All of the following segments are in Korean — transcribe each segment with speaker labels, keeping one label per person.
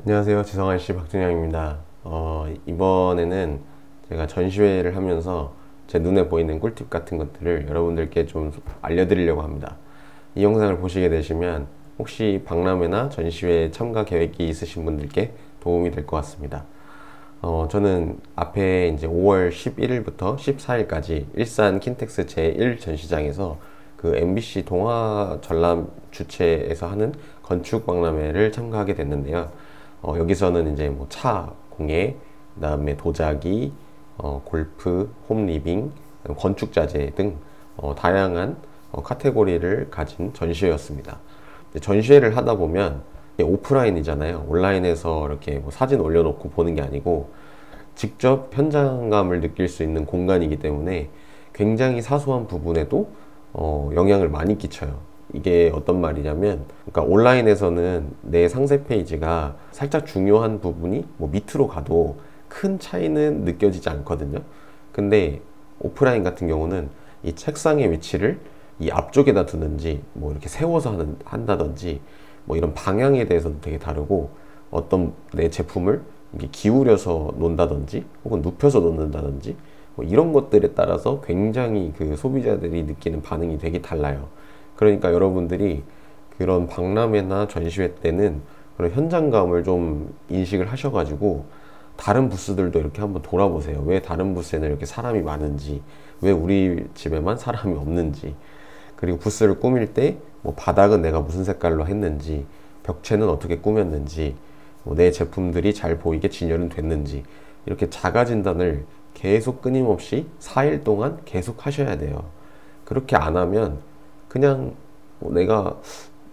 Speaker 1: 안녕하세요. 지성아씨 박준영입니다. 이번에는 제가 전시회를 하면서 제 눈에 보이는 꿀팁 같은 것들을 여러분들께 좀 알려드리려고 합니다. 이 영상을 보시게 되시면 혹시 박람회나 전시회 참가 계획이 있으신 분들께 도움이 될 것 같습니다. 저는 앞에 이제 5월 11일부터 14일까지 일산 킨텍스 제1 전시장에서 그 MBC 동화 전람 주최에서 하는 건축 박람회를 참가하게 됐는데요. 여기서는 이제 뭐 차, 공예, 그다음에 도자기, 골프, 홈리빙, 건축 자재 등 다양한 카테고리를 가진 전시회였습니다. 전시회를 하다 보면 오프라인이잖아요. 온라인에서 이렇게 뭐 사진 올려놓고 보는 게 아니고 직접 현장감을 느낄 수 있는 공간이기 때문에 굉장히 사소한 부분에도 영향을 많이 끼쳐요. 이게 어떤 말이냐면, 그러니까 온라인에서는 내 상세 페이지가 살짝 중요한 부분이 뭐 밑으로 가도 큰 차이는 느껴지지 않거든요. 근데 오프라인 같은 경우는 이 책상의 위치를 이 앞쪽에다 두는지 뭐 이렇게 세워서 한다든지 뭐 이런 방향에 대해서도 되게 다르고, 어떤 내 제품을 이렇게 기울여서 놓는다든지 혹은 눕혀서 놓는다든지 뭐 이런 것들에 따라서 굉장히 그 소비자들이 느끼는 반응이 되게 달라요. 그러니까 여러분들이 그런 박람회나 전시회 때는 그런 현장감을 좀 인식을 하셔가지고 다른 부스들도 이렇게 한번 돌아보세요. 왜 다른 부스에는 이렇게 사람이 많은지, 왜 우리 집에만 사람이 없는지, 그리고 부스를 꾸밀 때 뭐 바닥은 내가 무슨 색깔로 했는지, 벽체는 어떻게 꾸몄는지, 뭐내 제품들이 잘 보이게 진열은 됐는지, 이렇게 자가 진단을 계속 끊임없이 4일 동안 계속 하셔야 돼요. 그렇게 안 하면 그냥 뭐 내가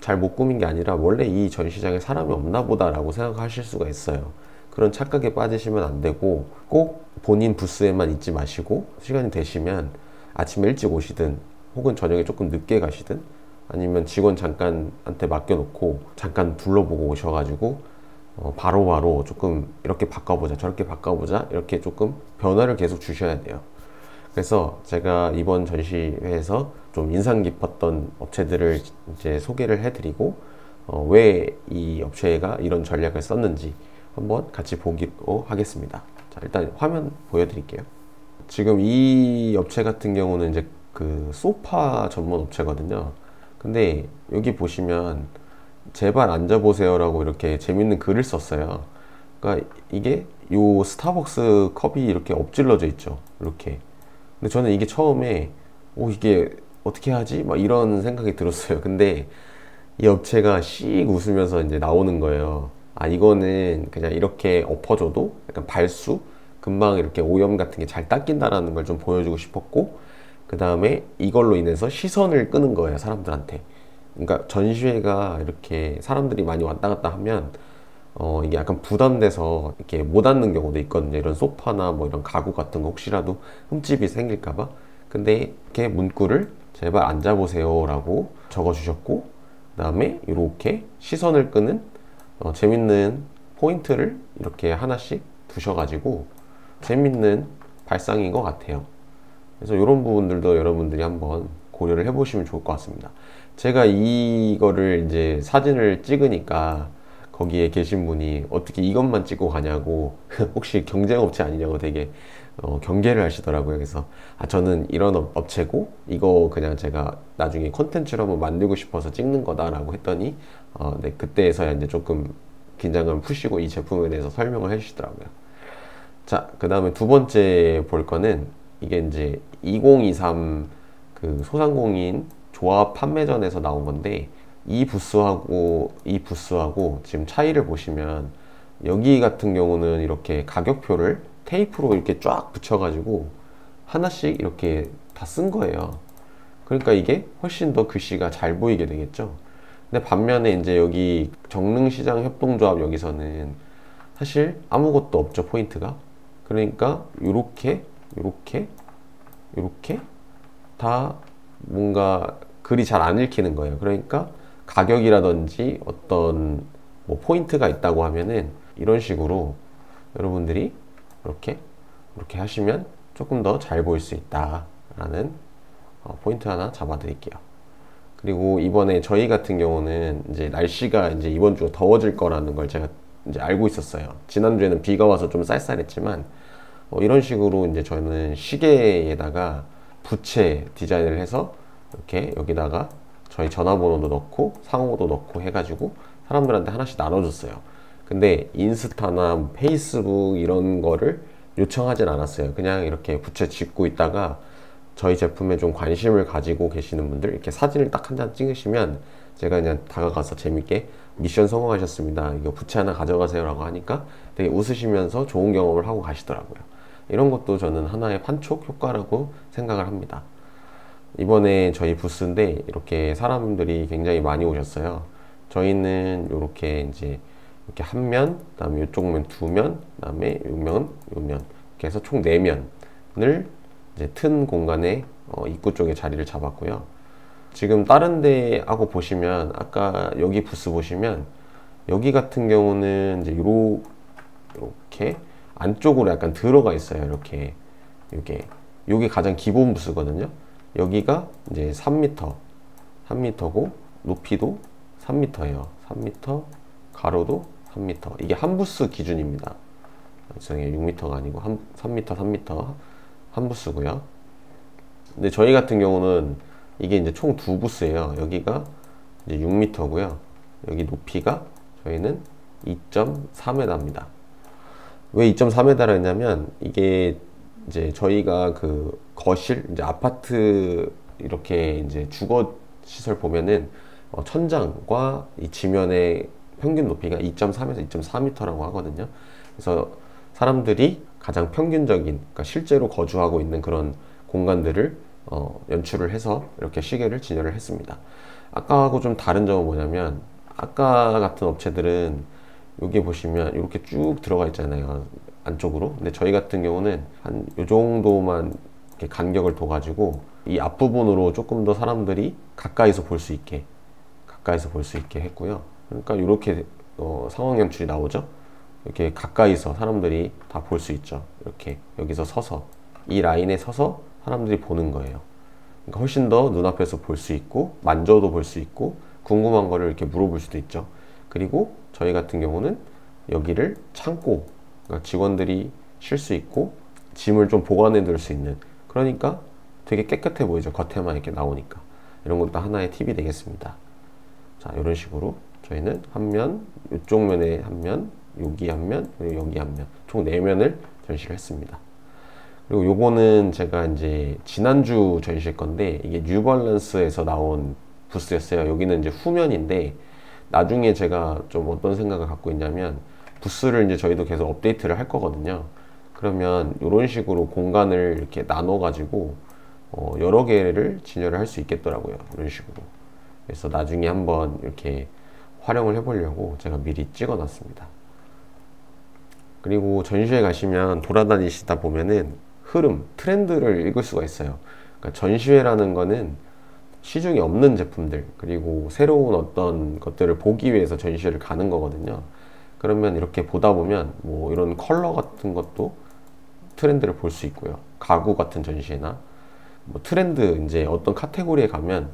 Speaker 1: 잘 못 꾸민 게 아니라 원래 이 전시장에 사람이 없나 보다라고 생각하실 수가 있어요. 그런 착각에 빠지시면 안 되고, 꼭 본인 부스에만 있지 마시고 시간이 되시면 아침에 일찍 오시든 혹은 저녁에 조금 늦게 가시든 아니면 직원 잠깐한테 맡겨놓고 잠깐 둘러보고 오셔가지고 바로바로 조금 이렇게 바꿔보자 저렇게 바꿔보자 이렇게 조금 변화를 계속 주셔야 돼요. 그래서 제가 이번 전시회에서 좀 인상 깊었던 업체들을 이제 소개를 해드리고, 왜 이 업체가 이런 전략을 썼는지 한번 같이 보기로 하겠습니다. 자, 일단 화면 보여드릴게요. 지금 이 업체 같은 경우는 이제 그 소파 전문 업체거든요. 근데 여기 보시면 제발 앉아보세요라고 이렇게 재밌는 글을 썼어요. 그러니까 이게 요 스타벅스 컵이 이렇게 엎질러져 있죠. 이렇게. 근데 저는 이게 처음에 이게 어떻게 하지? 막 이런 생각이 들었어요. 근데 이 업체가 씩 웃으면서 이제 나오는 거예요. 아, 이거는 그냥 이렇게 엎어줘도 약간 발수? 금방 이렇게 오염 같은 게 잘 닦인다라는 걸 좀 보여주고 싶었고, 그 다음에 이걸로 인해서 시선을 끄는 거예요, 사람들한테. 그러니까 전시회가 이렇게 사람들이 많이 왔다 갔다 하면 이게 약간 부담돼서 이렇게 못 앉는 경우도 있거든요. 이런 소파나 뭐 이런 가구 같은 거 혹시라도 흠집이 생길까봐. 근데 이렇게 문구를 제발 앉아보세요 라고 적어주셨고, 그 다음에 이렇게 시선을 끄는 재밌는 포인트를 이렇게 하나씩 두셔가지고 재밌는 발상인 것 같아요. 그래서 이런 부분들도 여러분들이 한번 고려를 해보시면 좋을 것 같습니다. 제가 이거를 이제 사진을 찍으니까 거기에 계신 분이 어떻게 이것만 찍고 가냐고 혹시 경쟁업체 아니냐고 되게 경계를 하시더라고요. 그래서 저는 이런 업체고 이거 그냥 제가 나중에 콘텐츠로 한번 만들고 싶어서 찍는 거다라고 했더니 네, 그때서야 이제 조금 긴장감을 푸시고 이 제품에 대해서 설명을 해주시더라고요. 자, 그 다음에 두 번째 볼 거는 이게 이제 2023 그 소상공인 조합 판매전에서 나온 건데, 이 부스하고 지금 차이를 보시면 여기 같은 경우는 이렇게 가격표를 테이프로 이렇게 쫙 붙여가지고 하나씩 이렇게 다 쓴 거예요. 그러니까 이게 훨씬 더 글씨가 잘 보이게 되겠죠. 근데 반면에 이제 여기 정릉시장 협동조합 여기서는 사실 아무것도 없죠, 포인트가. 그러니까 요렇게 다 뭔가 글이 잘 안 읽히는 거예요. 그러니까 가격이라든지 어떤 뭐 포인트가 있다고 하면은 이런 식으로 여러분들이 이렇게 하시면 조금 더 잘 보일 수 있다라는 포인트 하나 잡아 드릴게요. 그리고 이번에 저희 같은 경우는 이제 날씨가 이제 이번 주가 더워질 거라는 걸 제가 이제 알고 있었어요. 지난주에는 비가 와서 좀 쌀쌀했지만 이런 식으로 이제 저는 시계에다가 부채 디자인을 해서 이렇게 여기다가 저희 전화번호도 넣고 상호도 넣고 해가지고 사람들한테 하나씩 나눠줬어요. 근데 인스타나 페이스북 이런 거를 요청하진 않았어요. 그냥 이렇게 부채 짚고 있다가 저희 제품에 좀 관심을 가지고 계시는 분들 이렇게 사진을 딱 한 장 찍으시면 제가 그냥 다가가서 재밌게 미션 성공하셨습니다, 이거 부채 하나 가져가세요 라고 하니까 되게 웃으시면서 좋은 경험을 하고 가시더라고요. 이런 것도 저는 하나의 판촉 효과라고 생각을 합니다. 이번에 저희 부스인데 이렇게 사람들이 굉장히 많이 오셨어요. 저희는 이렇게 이제 이렇게 한 면, 그다음에 이쪽 면 두 면, 그다음에 요 면, 요 면, 이렇게 해서 총 4면을 이제 튼 공간에 입구 쪽에 자리를 잡았고요. 지금 다른 데하고 보시면 아까 여기 부스 보시면 여기 같은 경우는 이제 이렇게 안쪽으로 약간 들어가 있어요. 이렇게 요게 가장 기본 부스거든요. 여기가 이제 3m고 높이도 3m예요. 3m, 가로도 3m. 이게 한 부스 기준입니다. 죄송해요, 6m가 아니고 3m, 3m 한 부스고요. 근데 저희 같은 경우는 이게 이제 총 2부스예요. 여기가 이제 6m고요. 여기 높이가 저희는 2.4m입니다. 왜 2.4m라 했냐면 이게 이제 저희가 그 거실, 이제 아파트 이렇게 이제 주거 시설 보면은 천장과 이 지면의 평균 높이가 2.3에서 2.4m라고 하거든요. 그래서 사람들이 가장 평균적인, 그러니까 실제로 거주하고 있는 그런 공간들을 연출을 해서 이렇게 시계를 진열을 했습니다. 아까하고 좀 다른 점은 뭐냐면 아까 같은 업체들은 여기 보시면 이렇게 쭉 들어가 있잖아요, 안쪽으로. 근데 저희 같은 경우는 한 요 정도만 이렇게 간격을 둬가지고 이 앞부분으로 조금 더 사람들이 가까이서 볼 수 있게 했고요. 그러니까 이렇게 상황 연출이 나오죠. 이렇게 가까이서 사람들이 다 볼 수 있죠. 이렇게 여기서 서서 이 라인에 서서 사람들이 보는 거예요. 그러니까 훨씬 더 눈앞에서 볼 수 있고 만져도 볼 수 있고 궁금한 거를 이렇게 물어볼 수도 있죠. 그리고 저희 같은 경우는 여기를 창고, 그러니까 직원들이 쉴 수 있고 짐을 좀 보관해 둘 수 있는, 그러니까 되게 깨끗해 보이죠. 겉에만 이렇게 나오니까. 이런 것도 하나의 팁이 되겠습니다. 자, 이런 식으로 저희는 한 면, 이쪽 면에 한 면, 여기 한 면, 그리고 여기 한 면, 총 4면을 전시를 했습니다. 그리고 요거는 제가 이제 지난주 전시할 건데 이게 뉴발란스에서 나온 부스였어요. 여기는 이제 후면인데 나중에 제가 좀 어떤 생각을 갖고 있냐면 부스를 이제 저희도 계속 업데이트를 할 거거든요. 그러면 이런 식으로 공간을 이렇게 나눠 가지고 여러 개를 진열을 할 수 있겠더라고요. 이런 식으로. 그래서 나중에 한번 이렇게 활용을 해보려고 제가 미리 찍어 놨습니다. 그리고 전시회 가시면 돌아다니시다 보면은 흐름, 트렌드를 읽을 수가 있어요. 그러니까 전시회라는 거는 시중에 없는 제품들, 그리고 새로운 어떤 것들을 보기 위해서 전시회를 가는 거거든요. 그러면 이렇게 보다 보면 뭐 이런 컬러 같은 것도 트렌드를 볼 수 있고요. 가구 같은 전시회나 뭐 트렌드, 이제 어떤 카테고리에 가면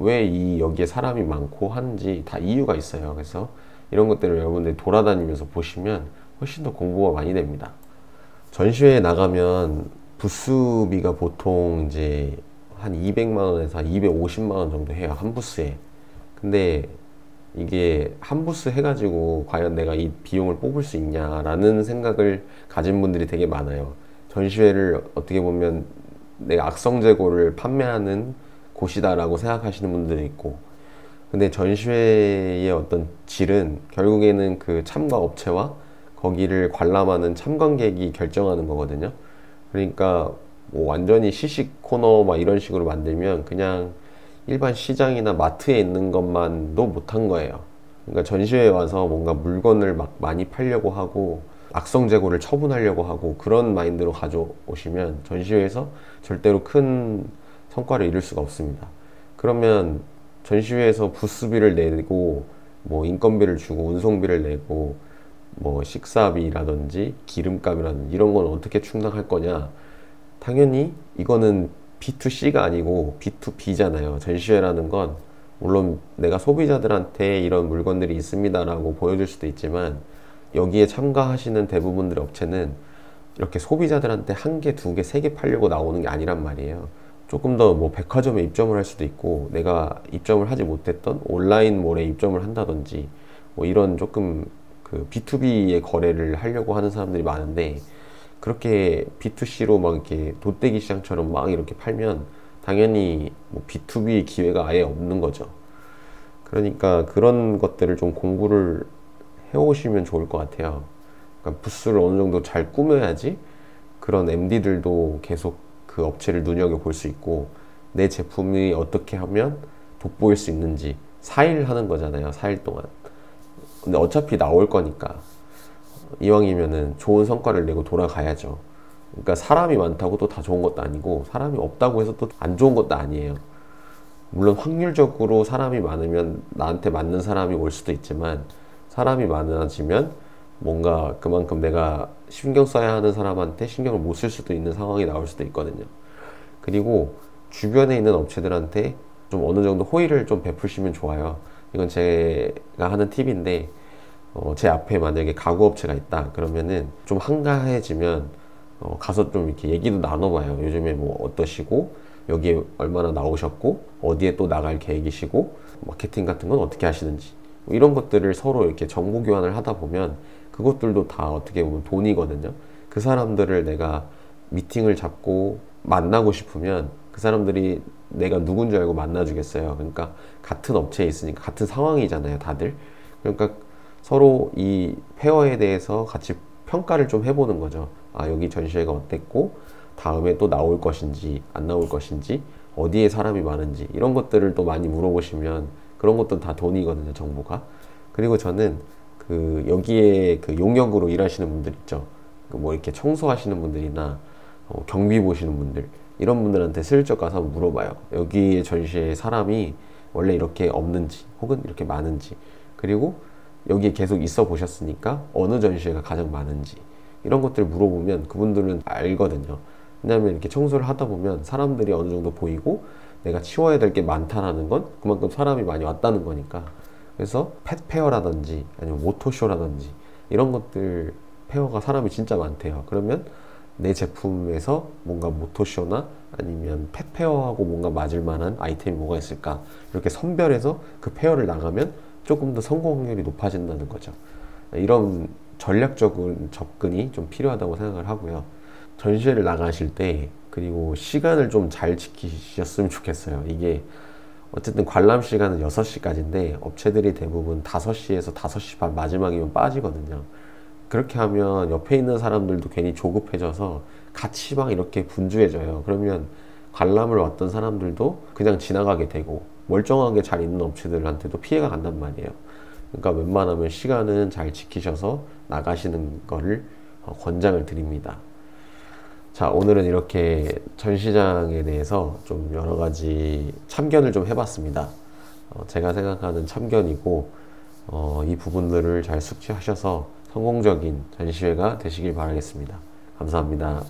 Speaker 1: 왜 여기에 사람이 많고 하는지 다 이유가 있어요. 그래서 이런 것들을 여러분들이 돌아다니면서 보시면 훨씬 더 공부가 많이 됩니다. 전시회에 나가면 부스비가 보통 이제 한 200만 원에서 250만 원 정도 해요, 한 부스에. 근데 이게 한 부스 해가지고 과연 내가 이 비용을 뽑을 수 있냐라는 생각을 가진 분들이 되게 많아요. 전시회를 어떻게 보면 내가 악성 재고를 판매하는 곳이다라고 생각하시는 분들도 있고, 근데 전시회의 어떤 질은 결국에는 그 참가 업체와 거기를 관람하는 참관객이 결정하는 거거든요. 그러니까 뭐 완전히 시식 코너 막 이런 식으로 만들면 그냥 일반 시장이나 마트에 있는 것만도 못한 거예요. 그러니까 전시회에 와서 뭔가 물건을 막 많이 팔려고 하고 악성 재고를 처분하려고 하고 그런 마인드로 가져오시면 전시회에서 절대로 큰 성과를 이룰 수가 없습니다. 그러면 전시회에서 부스비를 내고 뭐 인건비를 주고 운송비를 내고 뭐 식사비라든지 기름값이라든지 이런 건 어떻게 충당할 거냐. 당연히 이거는 B2C가 아니고 B2B잖아요. 전시회라는 건 물론 내가 소비자들한테 이런 물건들이 있습니다 라고 보여줄 수도 있지만 여기에 참가하시는 대부분들의 업체는 이렇게 소비자들한테 한 개, 두 개, 세 개 팔려고 나오는 게 아니란 말이에요. 조금 더 뭐 백화점에 입점을 할 수도 있고, 내가 입점을 하지 못했던 온라인몰에 입점을 한다든지, 뭐 이런 조금 그 B2B의 거래를 하려고 하는 사람들이 많은데, 그렇게 B2C로 막 이렇게 돗대기 시장처럼 막 이렇게 팔면 당연히 뭐 B2B 기회가 아예 없는 거죠. 그러니까 그런 것들을 좀 공부를 해오시면 좋을 것 같아요. 그러니까 부스를 어느 정도 잘 꾸며야지 그런 MD들도 계속 그 업체를 눈여겨볼 수 있고, 내 제품이 어떻게 하면 돋보일 수 있는지. 4일 하는 거잖아요, 4일 동안. 근데 어차피 나올 거니까 이왕이면은 좋은 성과를 내고 돌아가야죠. 그러니까 사람이 많다고 또 다 좋은 것도 아니고, 사람이 없다고 해서 또 안 좋은 것도 아니에요. 물론 확률적으로 사람이 많으면 나한테 맞는 사람이 올 수도 있지만, 사람이 많아지면 뭔가 그만큼 내가 신경 써야 하는 사람한테 신경을 못 쓸 수도 있는 상황이 나올 수도 있거든요. 그리고 주변에 있는 업체들한테 좀 어느 정도 호의를 좀 베푸시면 좋아요. 이건 제가 하는 팁인데, 제 앞에 만약에 가구 업체가 있다 그러면은 좀 한가해지면 가서 좀 이렇게 얘기도 나눠봐요. 요즘에 뭐 어떠시고, 여기에 얼마나 나오셨고, 어디에 또 나갈 계획이시고, 마케팅 같은 건 어떻게 하시는지, 뭐 이런 것들을 서로 이렇게 정보 교환을 하다 보면 그것들도 다 어떻게 보면 돈이거든요. 그 사람들을 내가 미팅을 잡고 만나고 싶으면 그 사람들이 내가 누군지 알고 만나주겠어요. 그러니까 같은 업체에 있으니까 같은 상황이잖아요, 다들. 그러니까 서로 이 페어에 대해서 같이 평가를 좀 해보는 거죠. 아, 여기 전시회가 어땠고, 다음에 또 나올 것인지 안 나올 것인지, 어디에 사람이 많은지, 이런 것들을 또 많이 물어보시면 그런 것도 다 돈이거든요, 정보가. 그리고 저는 그 여기에 그 용역으로 일하시는 분들 있죠. 그 뭐 이렇게 청소하시는 분들이나 경비 보시는 분들, 이런 분들한테 슬쩍 가서 물어봐요. 여기 전시에 사람이 원래 이렇게 없는지 혹은 이렇게 많은지, 그리고 여기에 계속 있어 보셨으니까 어느 전시회가 가장 많은지, 이런 것들을 물어보면 그분들은 알거든요. 왜냐하면 이렇게 청소를 하다 보면 사람들이 어느 정도 보이고 내가 치워야 될 게 많다라는 건 그만큼 사람이 많이 왔다는 거니까. 그래서 펫페어라든지 아니면 모토쇼라든지 이런 것들, 페어가 사람이 진짜 많대요. 그러면 내 제품에서 뭔가 모토쇼나 아니면 펫페어하고 뭔가 맞을 만한 아이템이 뭐가 있을까, 이렇게 선별해서 그 페어를 나가면 조금 더 성공 확률이 높아진다는 거죠. 이런 전략적인 접근이 좀 필요하다고 생각을 하고요. 전시회를 나가실 때 그리고 시간을 좀 잘 지키셨으면 좋겠어요. 이게 어쨌든 관람 시간은 6시까지인데 업체들이 대부분 5시에서 5시 반 마지막이면 빠지거든요. 그렇게 하면 옆에 있는 사람들도 괜히 조급해져서 같이 막 이렇게 분주해져요. 그러면 관람을 왔던 사람들도 그냥 지나가게 되고 멀쩡하게 잘 있는 업체들한테도 피해가 간단 말이에요. 그러니까 웬만하면 시간은 잘 지키셔서 나가시는 거를 권장을 드립니다. 자, 오늘은 이렇게 전시장에 대해서 좀 여러 가지 참견을 좀 해봤습니다. 제가 생각하는 참견이고, 이 부분들을 잘 숙지하셔서 성공적인 전시회가 되시길 바라겠습니다. 감사합니다.